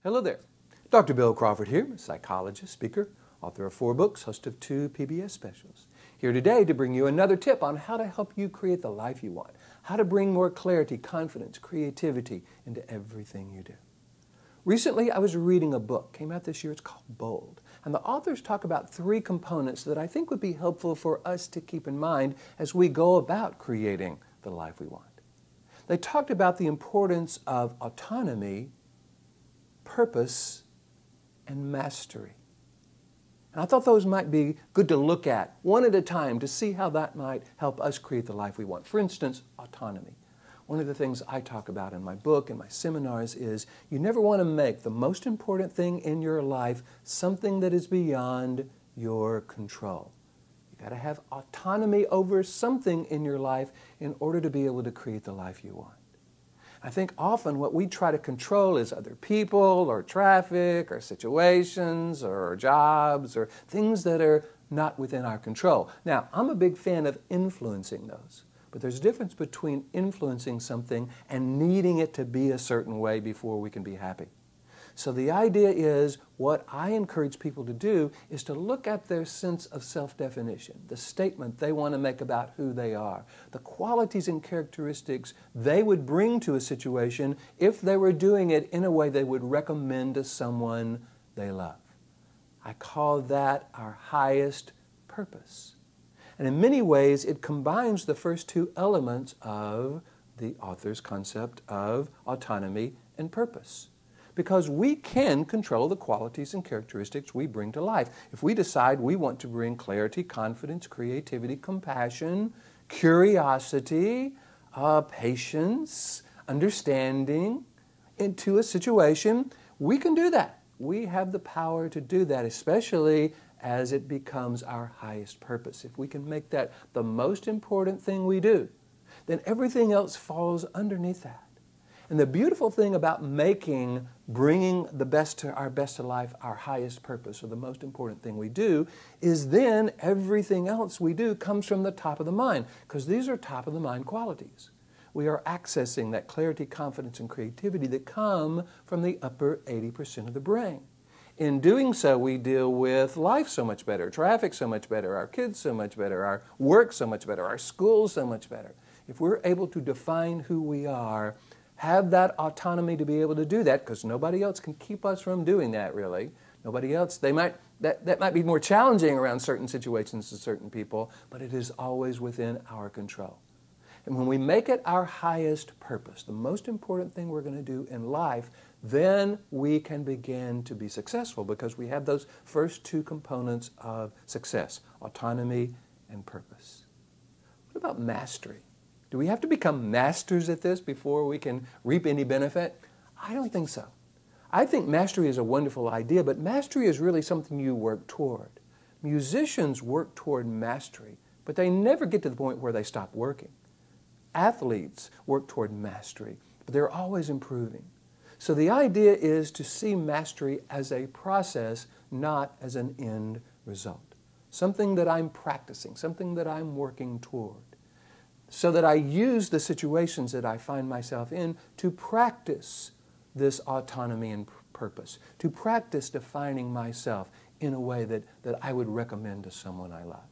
Hello there. Dr. Bill Crawford here, psychologist, speaker, author of 4 books, host of 2 PBS specials. Here today to bring you another tip on how to help you create the life you want, how to bring more clarity, confidence, creativity into everything you do. Recently, I was reading a book, came out this year, it's called Bold, and the authors talk about 3 components that I think would be helpful for us to keep in mind as we go about creating the life we want. They talked about the importance of autonomy, purpose, and mastery. And I thought those might be good to look at one at a time to see how that might help us create the life we want. For instance, autonomy. One of the things I talk about in my book and my seminars is you never want to make the most important thing in your life something that is beyond your control. You've got to have autonomy over something in your life in order to be able to create the life you want. I think often what we try to control is other people or traffic or situations or jobs or things that are not within our control. Now, I'm a big fan of influencing those, but there's a difference between influencing something and needing it to be a certain way before we can be happy. So the idea is, what I encourage people to do is to look at their sense of self-definition, the statement they want to make about who they are, the qualities and characteristics they would bring to a situation if they were doing it in a way they would recommend to someone they love. I call that our highest purpose. And in many ways, it combines the first 2 elements of the author's concept of autonomy and purpose. Because we can control the qualities and characteristics we bring to life. If we decide we want to bring clarity, confidence, creativity, compassion, curiosity, patience, understanding into a situation, we can do that. We have the power to do that, especially as it becomes our highest purpose. If we can make that the most important thing we do, then everything else falls underneath that. And the beautiful thing about bringing the best to our best to life, our highest purpose, or the most important thing we do, is then everything else we do comes from the top of the mind, because these are top of the mind qualities. We are accessing that clarity, confidence, and creativity that come from the upper 80% of the brain. In doing so, we deal with life so much better, traffic so much better, our kids so much better, our work so much better, our schools so much better. If we're able to define who we are, have that autonomy to be able to do that, because nobody else can keep us from doing that, really. Nobody else. That might be more challenging around certain situations to certain people, but it is always within our control. And when we make it our highest purpose, the most important thing we're going to do in life, then we can begin to be successful, because we have those first 2 components of success, autonomy and purpose. What about mastery? Do we have to become masters at this before we can reap any benefit? I don't think so. I think mastery is a wonderful idea, but mastery is really something you work toward. Musicians work toward mastery, but they never get to the point where they stop working. Athletes work toward mastery, but they're always improving. So the idea is to see mastery as a process, not as an end result. Something that I'm practicing, something that I'm working toward, so that I use the situations that I find myself in to practice this autonomy and purpose, to practice defining myself in a way that I would recommend to someone I love.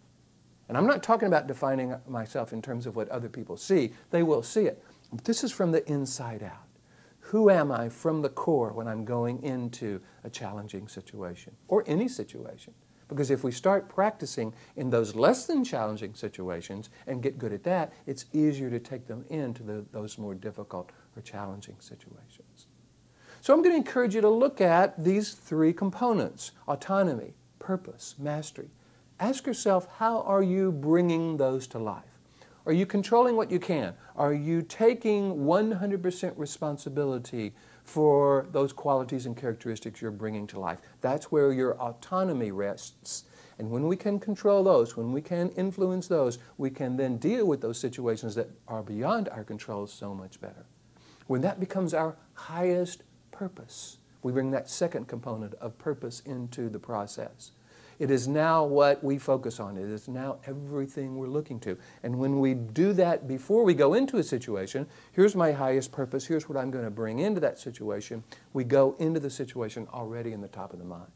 And I'm not talking about defining myself in terms of what other people see. They will see it. But this is from the inside out. Who am I from the core when I'm going into a challenging situation, or any situation? Because if we start practicing in those less than challenging situations and get good at that, it's easier to take them into those more difficult or challenging situations. So I'm going to encourage you to look at these 3 components: autonomy, purpose, mastery. Ask yourself, how are you bringing those to life? Are you controlling what you can? Are you taking 100% responsibility for those qualities and characteristics you're bringing to life? That's where your autonomy rests. And when we can control those, when we can influence those, we can then deal with those situations that are beyond our control so much better. When that becomes our highest purpose, we bring that second component of purpose into the process. It is now what we focus on. It is now everything we're looking to. And when we do that before we go into a situation, here's my highest purpose, here's what I'm going to bring into that situation, we go into the situation already in the top of the mind.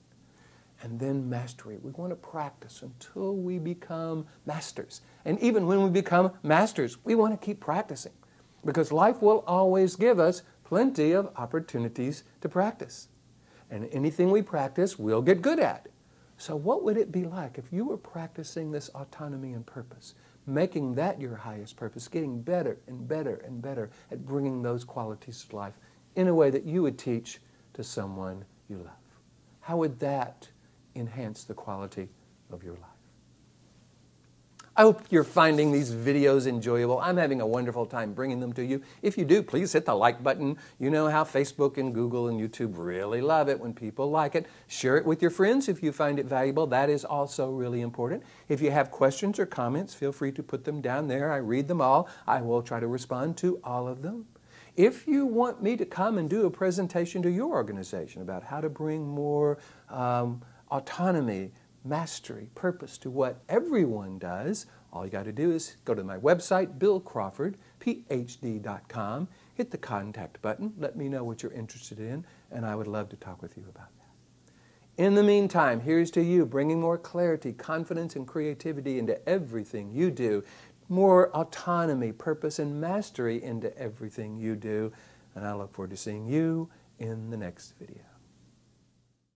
And then mastery. We want to practice until we become masters. And even when we become masters, we want to keep practicing. Because life will always give us plenty of opportunities to practice. And anything we practice, we'll get good at. So what would it be like if you were practicing this autonomy and purpose, making that your highest purpose, getting better and better and better at bringing those qualities to life in a way that you would teach to someone you love? How would that enhance the quality of your life? I hope you're finding these videos enjoyable. I'm having a wonderful time bringing them to you. If you do, please hit the like button. You know how Facebook and Google and YouTube really love it when people like it. Share it with your friends if you find it valuable. That is also really important. If you have questions or comments, feel free to put them down there. I read them all. I will try to respond to all of them. If you want me to come and do a presentation to your organization about how to bring more autonomy, mastery, purpose to what everyone does, all you got to do is go to my website, Ph.D.com, hit the contact button, let me know what you're interested in, and I would love to talk with you about that. In the meantime, here's to you bringing more clarity, confidence, and creativity into everything you do, more autonomy, purpose, and mastery into everything you do, and I look forward to seeing you in the next video.